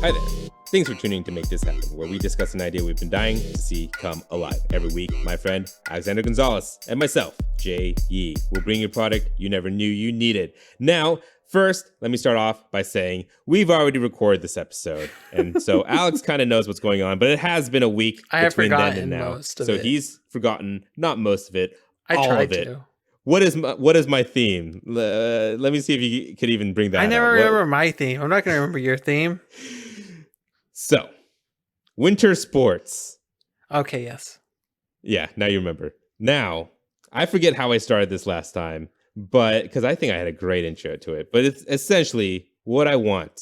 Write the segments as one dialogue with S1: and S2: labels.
S1: Hi there. Thanks for tuning to Make This Happen, where we discuss an idea we've been dying to see come alive. Every week, my friend Alexander Gonzalez and myself, Jay Yee, will bring you a product you never knew you needed. Now, first, let me start off by saying we've already recorded this episode, and so Alex kind of knows what's going on, but it has been a week between then and now.
S2: Most of
S1: so
S2: it.
S1: He's forgotten, not most of it,
S2: I
S1: all
S2: tried
S1: of it.
S2: to.
S1: What is my theme? Let me see if you could even bring that
S2: I never
S1: up.
S2: remember my theme. I'm not going to remember your theme.
S1: So, winter sports.
S2: Okay, yes.
S1: Yeah, now you remember. Now, I forget how I started this last time, but because I think I had a great intro to it, but it's essentially what I want.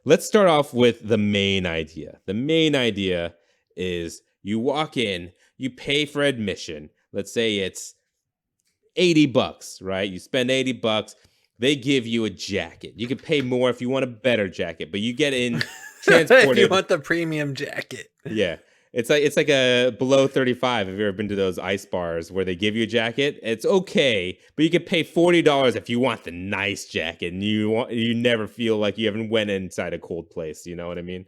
S1: Let's start off with the main idea. The main idea is you walk in, you pay for admission. Let's say it's $80, right? You spend $80. They give you a jacket. You can pay more if you want a better jacket, but you get in transported.
S2: If you want the premium jacket.
S1: Yeah. It's like a below 35. Have you ever been to those ice bars where they give you a jacket? It's okay, but you can pay $40 if you want the nice jacket, and you never feel like you haven't went inside a cold place. You know what I mean?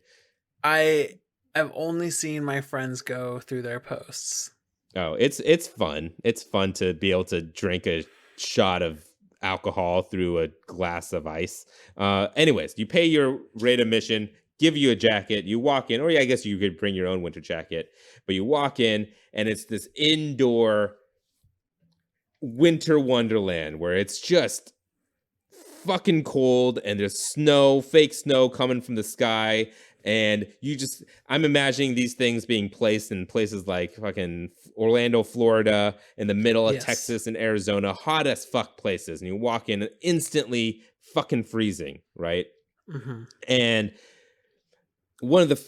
S2: I have only seen my friends go through their posts.
S1: Oh, it's fun. It's fun to be able to drink a shot of alcohol through a glass of ice. Anyways, you pay your rate admission, give you a jacket, you walk in, or yeah, I guess you could bring your own winter jacket, but you walk in and it's this indoor winter wonderland where it's just fucking cold and there's snow, fake snow coming from the sky. And I'm imagining these things being placed in places like fucking Orlando, Florida, in the middle of Texas and Arizona, hot as fuck places. And you walk in and instantly fucking freezing, right?
S2: Mm-hmm. And
S1: one of the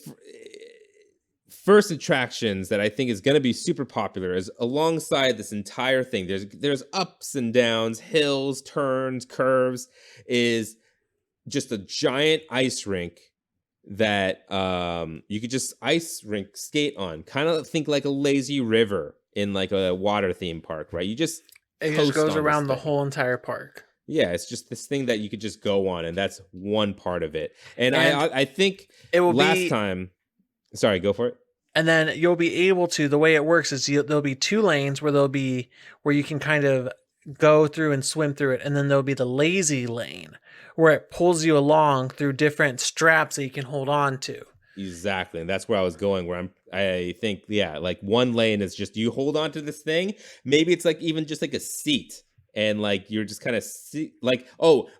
S1: first attractions that I think is going to be super popular is alongside this entire thing. There's ups and downs, hills, turns, curves, is just a giant ice rink that you could just ice rink skate on. Kind of think like a lazy river in like a water theme park, right? It just
S2: goes around the whole entire park.
S1: Yeah, it's just this thing that you could just go on, and that's one part of it. And I think
S2: it will
S1: last time. Sorry, go for it.
S2: And then you'll be able to. The way it works is there'll be two lanes where you can kind of go through and swim through it, and then there'll be the lazy lane where it pulls you along through different straps that you can hold on to.
S1: Exactly, and that's where I was going. I think, yeah, like one lane is just you hold on to this thing. Maybe it's like even just like a seat, and like you're just kind of like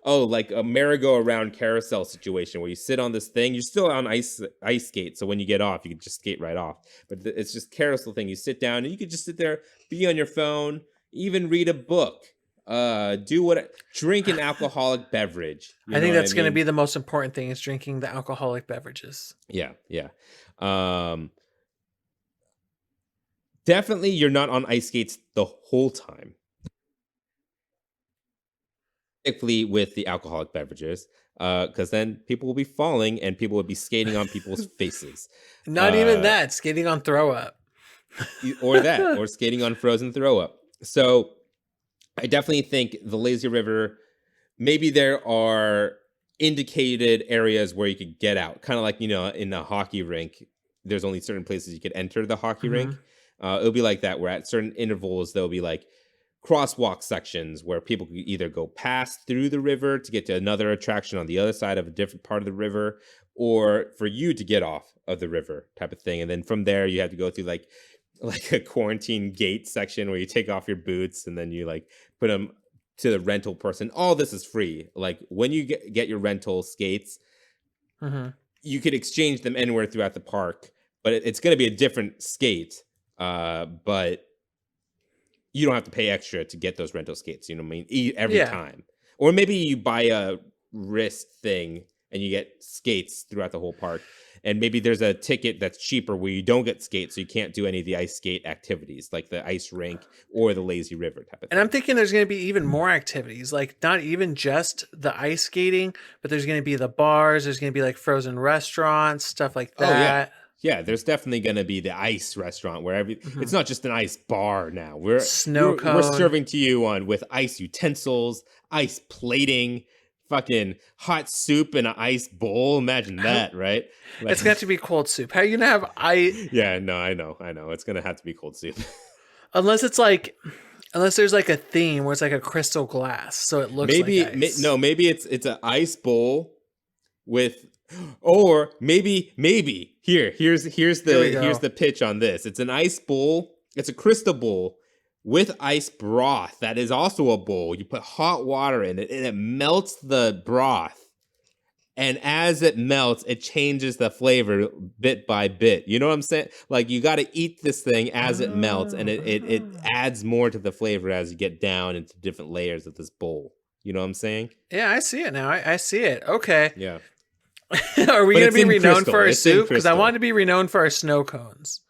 S1: like a merry-go-round carousel situation where you sit on this thing. You're still on ice skate, so when you get off, you can just skate right off. But it's just carousel thing. You sit down and you could just sit there, be on your phone, even read a book. Drink an alcoholic beverage.
S2: I think that's going to be the most important thing, is drinking the alcoholic beverages.
S1: Yeah. Definitely you're not on ice skates the whole time. Particularly with the alcoholic beverages, because then people will be falling and people will be skating on people's faces.
S2: Not even that, skating on throw up.
S1: or skating on frozen throw up. So I definitely think the lazy river, maybe there are indicated areas where you could get out. Kind of like, in a hockey rink, there's only certain places you could enter the hockey rink. It'll be like that, where at certain intervals, there'll be like crosswalk sections where people can either go past through the river to get to another attraction on the other side of a different part of the river, or for you to get off of the river type of thing. And then from there, you have to go through like a quarantine gate section where you take off your boots and then you like put them to the rental person. All this is free. Like when you get your rental skates, you could exchange them anywhere throughout the park, but it's going to be a different skate. But you don't have to pay extra to get those rental skates. You know what I mean? Every time. Or maybe you buy a wrist thing and you get skates throughout the whole park. And maybe there's a ticket that's cheaper where you don't get skates, so you can't do any of the ice skate activities, like the ice rink or the lazy river type of thing.
S2: And I'm thinking there's going to be even more activities, like not even just the ice skating, but there's going to be the bars, there's going to be like frozen restaurants, stuff like that.
S1: Oh, yeah, there's definitely going to be the ice restaurant where it's not just an ice bar now. We're serving to you with ice utensils, ice plating, fucking hot soup in an ice bowl. Imagine that, right? Like,
S2: It's got to be cold soup. How are you gonna have
S1: yeah, no, I know. It's gonna have to be cold soup.
S2: unless it's like unless there's like a theme where it's like a crystal glass, so it looks like ice.
S1: No, maybe it's an ice bowl with, or maybe here's
S2: Here we go.
S1: the pitch on this. It's an ice bowl. It's a crystal bowl with ice broth that is also a bowl. You put hot water in it and it melts the broth. And as it melts, it changes the flavor bit by bit. You know what I'm saying? Like, you got to eat this thing as it melts, and it adds more to the flavor as you get down into different layers of this bowl. You know what I'm saying?
S2: Yeah, I see it now. I see it. Okay.
S1: Yeah.
S2: Are we
S1: But
S2: going to
S1: it's
S2: be
S1: in
S2: renowned
S1: crystal.
S2: for our
S1: It's in
S2: soup? Because I
S1: crystal.
S2: want to be renowned for our snow cones.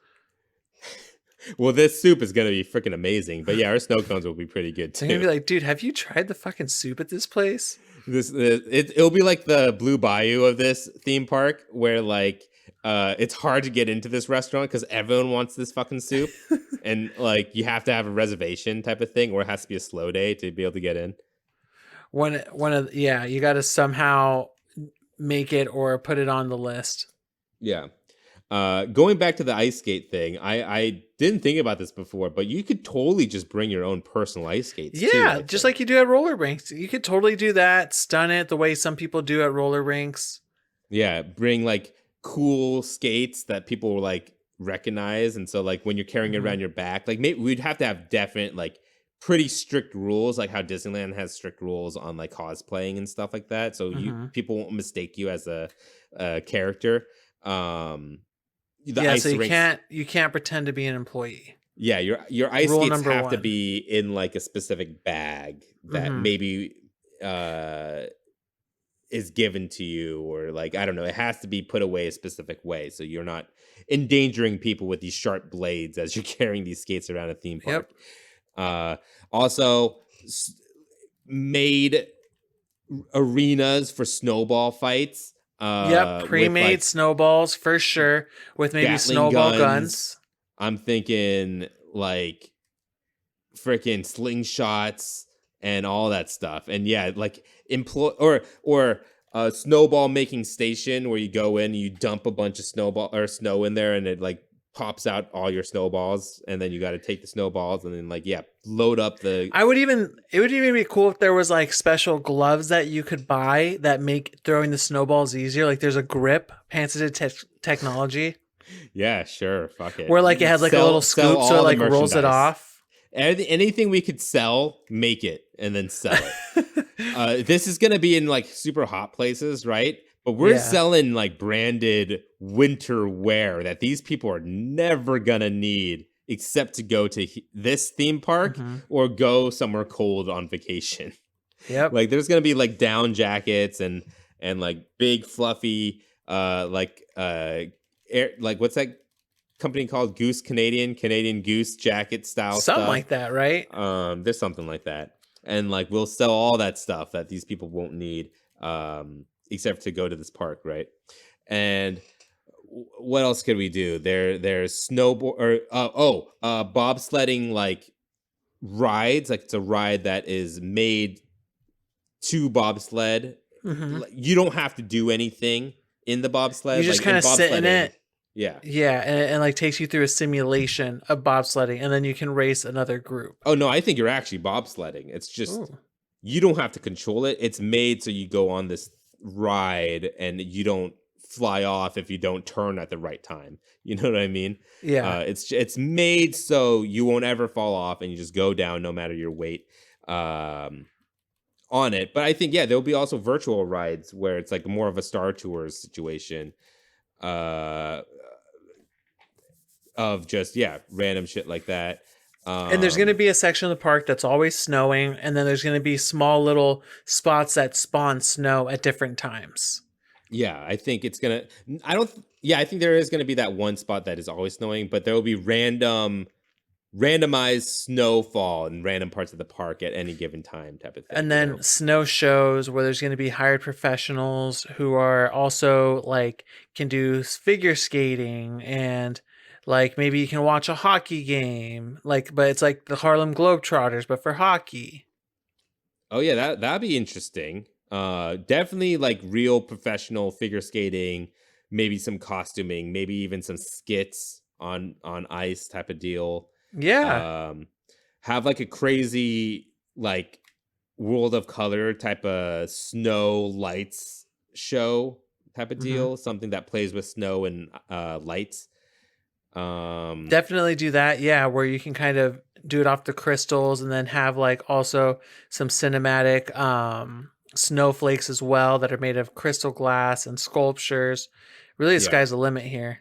S1: Well, this soup is going to be freaking amazing. But yeah, our snow cones will be pretty good
S2: So I'm going to
S1: too.
S2: be like, dude, have you tried the fucking soup at this place?
S1: It'll be like the Blue Bayou of this theme park, where like it's hard to get into this restaurant because everyone wants this fucking soup, and like you have to have a reservation type of thing, or it has to be a slow day to be able to get in.
S2: Yeah, you got to somehow make it or put it on the list.
S1: Yeah. Going back to the ice skate thing, I didn't think about this before, but you could totally just bring your own personal ice skates.
S2: Yeah,
S1: too,
S2: just like you do at roller rinks. You could totally do that, stun it the way some people do at roller rinks.
S1: yeah, bring like cool skates that people will like recognize, and so like when you're carrying it around your back, like maybe we'd have to have definite like pretty strict rules, like how Disneyland has strict rules on like cosplaying and stuff like that, so people won't mistake you as a character.
S2: So you can't pretend to be an employee.
S1: Yeah, your ice
S2: Rule
S1: skates
S2: number
S1: have to
S2: one.
S1: be in like a specific bag that maybe is given to you, or like, I don't know, it has to be put away a specific way so you're not endangering people with these sharp blades as you're carrying these skates around a theme park. Also made arenas for snowball fights.
S2: Pre-made
S1: like
S2: snowballs for sure, with maybe
S1: Gatling
S2: snowball guns.
S1: I'm thinking like freaking slingshots and all that stuff. And yeah, like or a snowball making station where you go in, you dump a bunch of snow in there, and it like pops out all your snowballs, and then you got to take the snowballs and then like load up the.
S2: It would even be cool if there was like special gloves that you could buy that make throwing the snowballs easier. Like there's a grip, patented technology.
S1: Yeah, sure, fuck it.
S2: Where like it has like a little scoop, so it like rolls it off.
S1: Anything we could sell, make it and then sell it. This is gonna be in like super hot places, right? But we're selling like branded winter wear that these people are never gonna need except to go to this theme park or go somewhere cold on vacation.
S2: Yep.
S1: Like there's gonna be like down jackets and like big fluffy like what's that company called? Canadian Goose jacket style
S2: something
S1: stuff.
S2: like that, right?
S1: There's something like that, and like we'll sell all that stuff that these people won't need except to go to this park, right? And what else could we do? There's snowboard or bobsledding like rides. Like it's a ride that is made to bobsled. You don't have to do anything in the bobsled.
S2: You just
S1: like,
S2: kind of sit in it.
S1: Yeah.
S2: Yeah, and like takes you through a simulation of bobsledding, and then you can race another group.
S1: Oh no, I think you're actually bobsledding. It's just you don't have to control it. It's made so you go on this ride and you don't fly off if you don't turn at the right time. You know what I mean?
S2: Yeah.
S1: It's made so you won't ever fall off and you just go down no matter your weight on it. But I think there'll be also virtual rides where it's like more of a Star Tours situation. Of just random shit like that.
S2: And there's going to be a section of the park that's always snowing, and then there's going to be small little spots that spawn snow at different times.
S1: Yeah, I think it's gonna. I think there is gonna be that one spot that is always snowing, but there will be randomized snowfall in random parts of the park at any given time, type of thing.
S2: And then snow shows where there's going to be hired professionals who are also like can do figure skating, and like maybe you can watch a hockey game, like, but it's like the Harlem Globetrotters, but for hockey.
S1: Oh yeah, that'd be interesting. Definitely like real professional figure skating, maybe some costuming, maybe even some skits on ice type of deal.
S2: Yeah.
S1: Um, have like a crazy like World of Color type of snow lights show type of
S2: Hmm.
S1: deal, something that plays with snow and lights. Um,
S2: Definitely do that. Yeah, where you can kind of do it off the crystals and then have like also some cinematic snowflakes as well that are made of crystal glass and sculptures. Really, the
S1: yeah,
S2: sky's the limit here.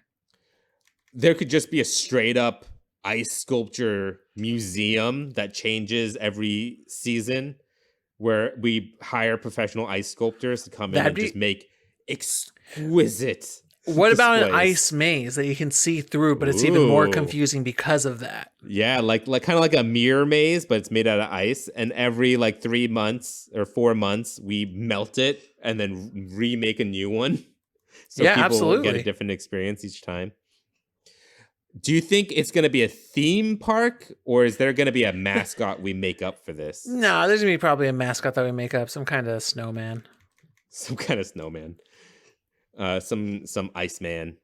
S1: there could just be a straight up ice sculpture museum that changes every season where we hire professional ice sculptors to come in
S2: That'd
S1: and just
S2: be.
S1: make exquisite
S2: What about an
S1: displays.
S2: ice maze that you can see through, but it's even more
S1: Ooh.
S2: confusing because of that?
S1: Yeah, like kind of like a mirror maze, but it's made out of ice. And every like 3 months or 4 months, we melt it and then remake a new one, so
S2: Yeah,
S1: people get a
S2: absolutely.
S1: different experience each time. Do you think it's going to be a theme park, or is there going to be a mascot we make up for this?
S2: No, there's gonna be probably a mascot that we make up, some kind of snowman.
S1: Some kind of snowman, some Iceman.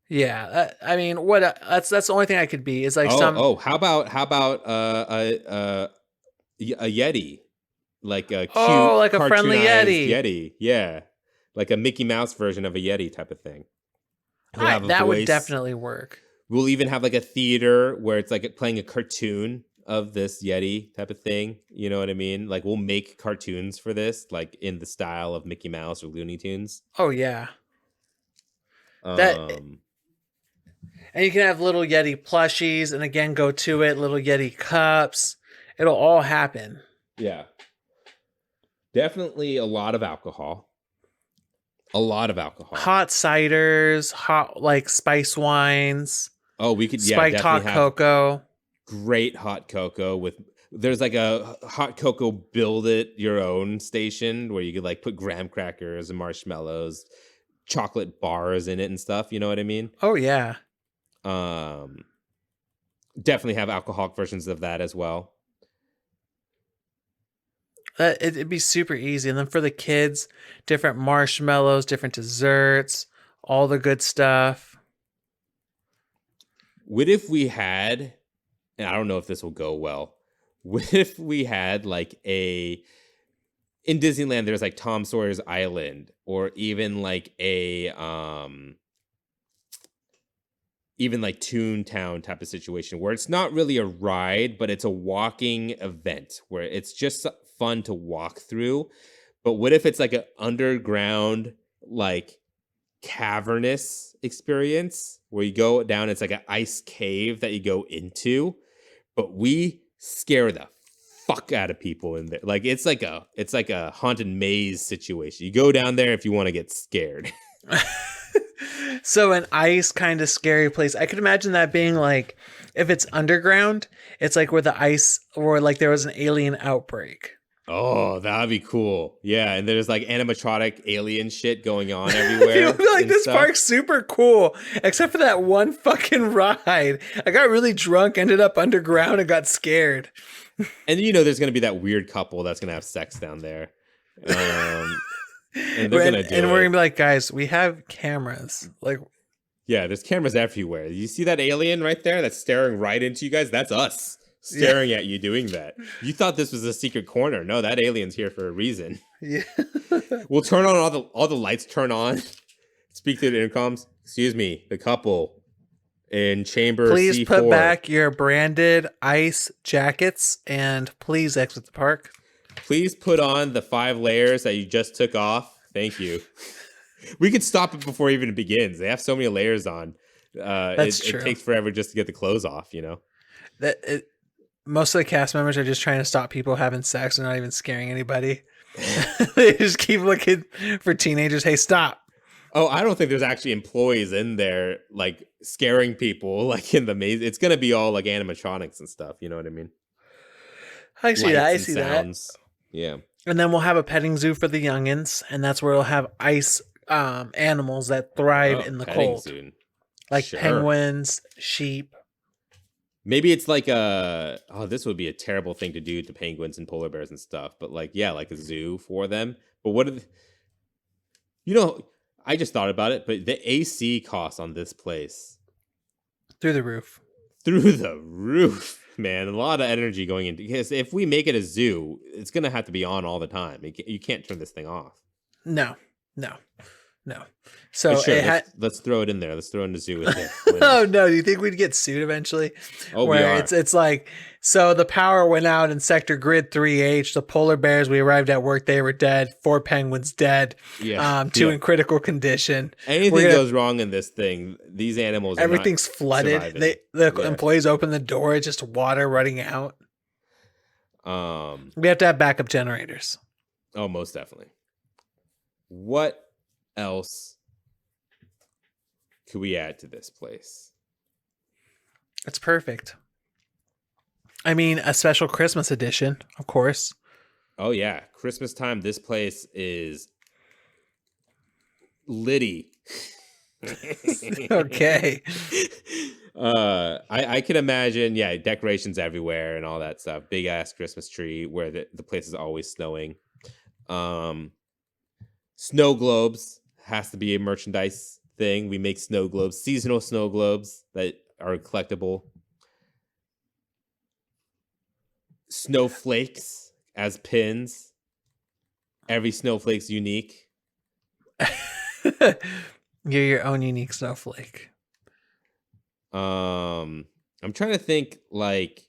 S2: Yeah, I mean, what? That's the only thing I could be is like
S1: Oh,
S2: some.
S1: oh, how about a Yeti, like a
S2: Oh,
S1: cute
S2: like a friendly
S1: cartoonized
S2: Yeti.
S1: Yeti? Yeah, like a Mickey Mouse version of a Yeti type of thing. He'll have a
S2: That would
S1: voice.
S2: definitely work.
S1: We'll even have like a theater where it's like playing a cartoon of this Yeti type of thing. You know what I mean? Like we'll make cartoons for this, like in the style of Mickey Mouse or Looney Tunes.
S2: Oh yeah, that
S1: Um,
S2: and you can have little Yeti plushies, and again, go to it, little Yeti cups. It'll all happen.
S1: yeah, definitely a lot of alcohol. A lot of alcohol.
S2: Hot ciders, hot like spice wines,
S1: Oh, we could, yeah,
S2: spiked
S1: definitely
S2: hot
S1: have
S2: cocoa.
S1: great hot cocoa with. There's like a hot cocoa build it your own station where you could like put graham crackers and marshmallows, chocolate bars in it and stuff. You know what I mean?
S2: Oh yeah.
S1: Um, definitely have alcoholic versions of that as well.
S2: It'd be super easy. And then for the kids, different marshmallows, different desserts, all the good stuff.
S1: What if we had, and I don't know if this will go well. What if we had like in Disneyland, there's like Tom Sawyer's Island, or even like even like Toontown type of situation where it's not really a ride, but it's a walking event where it's just fun to walk through. But what if it's like an underground, like cavernous experience where you go down, it's like an ice cave that you go into, but we scare the fuck out of people in there. Like it's like a haunted maze situation. You go down there if you want to get scared.
S2: So an ice kind of scary place. I could imagine that being like if it's underground, it's like where the ice or like there was an alien outbreak.
S1: Oh, that'd be cool. Yeah, and there's like animatronic alien shit going on everywhere.
S2: You'll be like,
S1: and
S2: this
S1: stuff.
S2: park's super cool, except for that one fucking ride. I got really drunk, ended up underground, and got scared.
S1: And you know, there's gonna be that weird couple that's gonna have sex down there. And they're gonna do
S2: and
S1: it.
S2: we're gonna be like, guys, we have cameras. Like,
S1: Yeah, there's cameras everywhere. You see that alien right there that's staring right into you guys? That's us staring at you doing that. You thought this was a secret corner. No, that alien's here for a reason.
S2: yeah.
S1: We'll turn on all the lights turn on. Speak through the intercoms. Excuse me, the couple in chamber
S2: Please
S1: C4.
S2: put back your branded ice jackets and please exit the park.
S1: Please put on the 5 layers that you just took off. Thank you. We could stop it before it even begins. They have so many layers on.
S2: That's true.
S1: It takes forever just to get the clothes off, you know?
S2: Most of the cast members are just trying to stop people having sex. They're not even scaring anybody. They just keep looking for teenagers. Hey, stop.
S1: Oh, I don't think there's actually employees in there like scaring people like in the maze. It's gonna be all like animatronics and stuff. You know what I mean?
S2: I see that. I
S1: Lights
S2: see
S1: and
S2: that.
S1: sounds. Yeah.
S2: And then we'll have a petting zoo for the youngins, and that's where we'll have ice animals that thrive
S1: Oh,
S2: in the
S1: petting
S2: cold,
S1: soon.
S2: like
S1: Sure.
S2: penguins, sheep.
S1: Maybe it's like this would be a terrible thing to do to penguins and polar bears and stuff, but like, yeah, like a zoo for them. But you know, I just thought about it, but the AC costs on this place
S2: Through the roof.
S1: through the roof, man. A lot of energy going into, because if we make it a zoo, it's gonna have to be on all the time. You can't turn this thing off.
S2: No. So
S1: But sure,
S2: it had.
S1: let's throw it in there. Let's throw in the zoo with it.
S2: Oh no! Do you think we'd get sued eventually?
S1: Oh,
S2: Where
S1: we are.
S2: it's like, so the power went out in sector grid 3H. The polar bears, we arrived at work, they were dead. 4 penguins dead.
S1: Yeah.
S2: Two in critical condition.
S1: Anything goes wrong in this thing, these animals.
S2: Everything's flooded.
S1: Surviving.
S2: The employees open the door, it's just water running out. We have to have backup generators.
S1: Oh, most definitely. What else could we add to this place?
S2: It's perfect. I mean, a special Christmas edition, of course.
S1: Oh yeah, Christmas time. This place is litty.
S2: Okay.
S1: I can imagine, yeah, decorations everywhere and all that stuff. Big ass Christmas tree where the place is always snowing. Snow globes has to be a merchandise thing. We make snow globes, seasonal snow globes that are collectible. Snowflakes as pins. Every snowflake's unique.
S2: You're your own unique snowflake.
S1: I'm trying to think like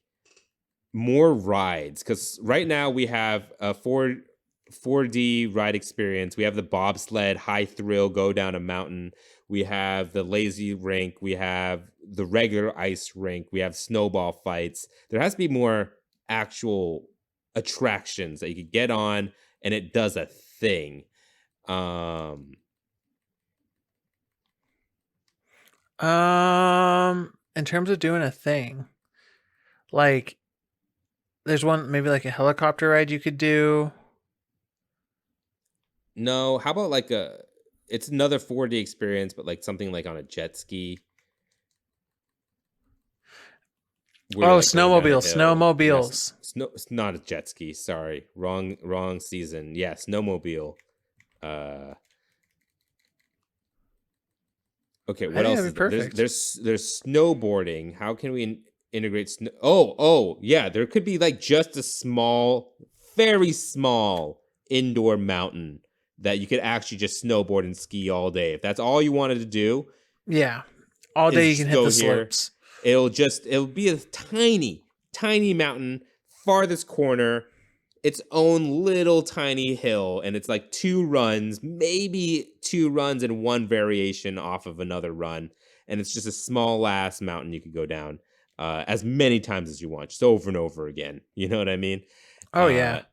S1: more rides, because right now we have a 4D ride experience. We have the bobsled, high thrill, go down a mountain. We have the lazy rink. We have the regular ice rink. We have snowball fights. There has to be more actual attractions that you could get on and it does a thing.
S2: In terms of doing a thing, like there's one, maybe like a helicopter ride you could do.
S1: No, how about like it's another 4D experience, but like something like on a jet ski.
S2: Oh, snowmobiles.
S1: Yes, it's not a jet ski. Sorry, wrong season. Yeah, snowmobile. Okay, what else? There's snowboarding. How can we integrate snow? Oh, yeah. There could be like just a small, very small indoor mountain that you could actually just snowboard and ski all day. If that's all you wanted to do,
S2: yeah, all day you can hit the slopes.
S1: It'll be a tiny mountain, farthest corner, its own little tiny hill, and it's like 2 runs, maybe 2 runs and 1 variation off of another run, and it's just a small ass mountain you could go down as many times as you want, just over and over again. You know what I mean?
S2: Oh yeah.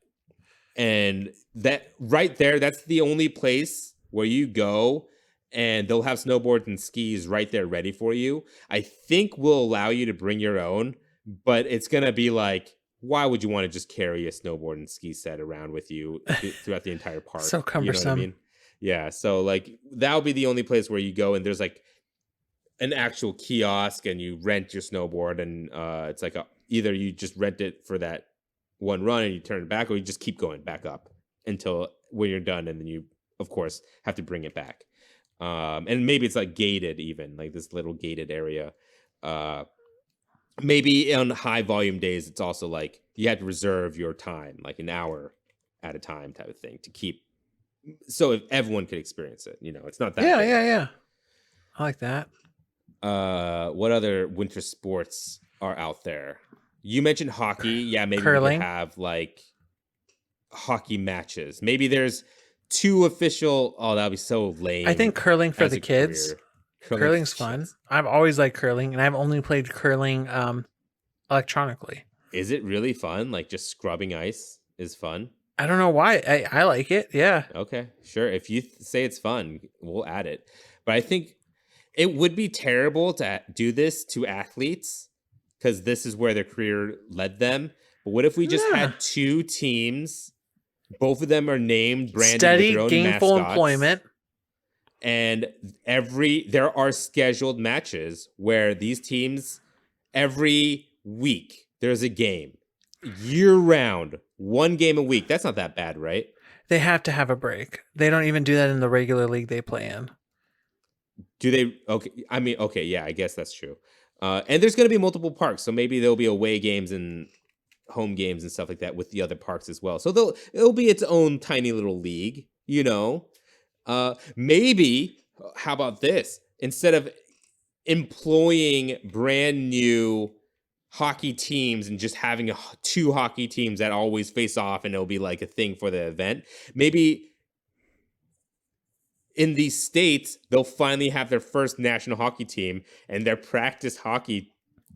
S1: And that right there, that's the only place where you go and they'll have snowboards and skis right there ready for you. I think we'll allow you to bring your own, but it's going to be like, why would you want to just carry a snowboard and ski set around with you throughout the entire park?
S2: So cumbersome.
S1: You know what I mean? Yeah. So like that'll be the only place where you go and there's like an actual kiosk and you rent your snowboard and it's like either you just rent it for that 1 run and you turn it back, or you just keep going back up until when you're done, and then you of course have to bring it back. And maybe it's like gated, even like this little gated area. Maybe on high volume days, it's also like you have to reserve your time, like an hour at a time type of thing to keep. So if everyone could experience it, you know, it's not that.
S2: Yeah. I like that.
S1: What other winter sports are out there? You mentioned hockey. Yeah, maybe
S2: curling.
S1: We could have like hockey matches. Maybe there's 2 official. Oh, that'd be so lame.
S2: I think curling for the kids. Curling's fun. I've always liked curling, and I've only played curling electronically.
S1: Is it really fun? Like just scrubbing ice is fun?
S2: I don't know why. I like it. Yeah.
S1: Okay, sure. If you say it's fun, we'll add it. But I think it would be terrible to do this to athletes because this is where their career led them. But what if we just had 2 teams? Both of them are named, branded,
S2: steady,
S1: with their own
S2: gainful
S1: mascots,
S2: employment.
S1: And there are scheduled matches where these teams every week there's a game. Year round, one game a week. That's not that bad, right?
S2: They have to have a break. They don't even do that in the regular league they play in.
S1: Do they? Okay. I mean, okay. Yeah, I guess that's true. And there's going to be multiple parks. So maybe there'll be away games and home games and stuff like that with the other parks as well. So it'll be its own tiny little league, you know? Maybe, how about this? Instead of employing brand new hockey teams and just having two hockey teams that always face off and it'll be like a thing for the event, maybe in these states they'll finally have their first national hockey team and their practice hockey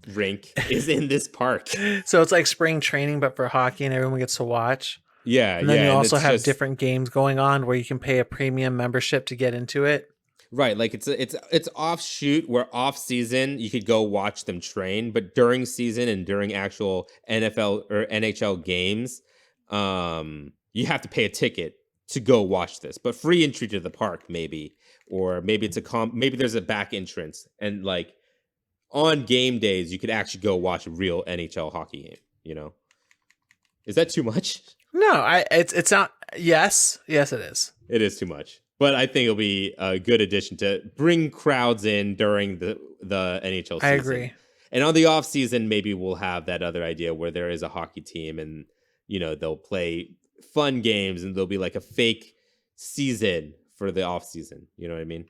S1: rink is in this park.
S2: So it's like spring training but for hockey and everyone gets to watch.
S1: Yeah,
S2: and then
S1: yeah,
S2: you also have different games going on where you can pay a premium membership to get into it.
S1: Right, like it's offshoot where off season you could go watch them train, but during season and during actual NFL or NHL games, you have to pay a ticket to go watch this. But free entry to the park, maybe, or maybe it's maybe there's a back entrance, and like on game days you could actually go watch a real NHL hockey game. You know, is that too much?
S2: No, it's not. Yes, it is.
S1: It is too much. But I think it'll be a good addition to bring crowds in during the NHL season.
S2: I agree.
S1: And on the off season, maybe we'll have that other idea where there is a hockey team and, you know, they'll play fun games and there'll be like a fake season for the off season. You know what I mean?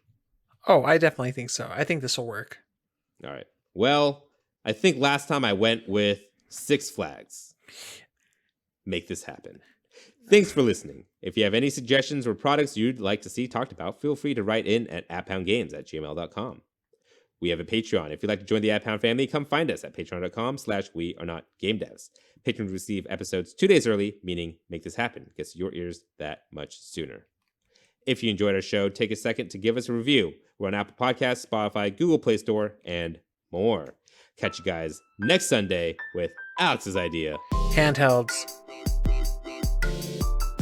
S2: Oh, I definitely think so. I think this will work.
S1: All right. Well, I think last time I went with Six Flags. Make this happen. Thanks for listening. If you have any suggestions or products you'd like to see talked about, feel free to write in at @poundgames@gmail.com. We have a Patreon. If you'd like to join the @Pound family, come find us at patreon.com/wearenotgamedevs. Patrons receive episodes 2 days early, meaning Make This Happen gets to your ears that much sooner. If you enjoyed our show, take a second to give us a review. We're on Apple Podcasts, Spotify, Google Play Store, and more. Catch you guys next Sunday with Alex's idea.
S2: Handhelds.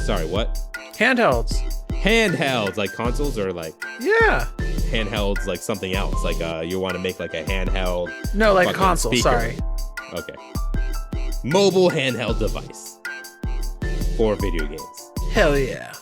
S1: Sorry, what?
S2: Handhelds.
S1: Handhelds, like consoles or like...
S2: Yeah.
S1: Handhelds, like something else. Like you want to make like a handheld...
S2: No, like a console,
S1: speaker.
S2: sorry.
S1: Okay. Mobile handheld device for video games.
S2: Hell yeah.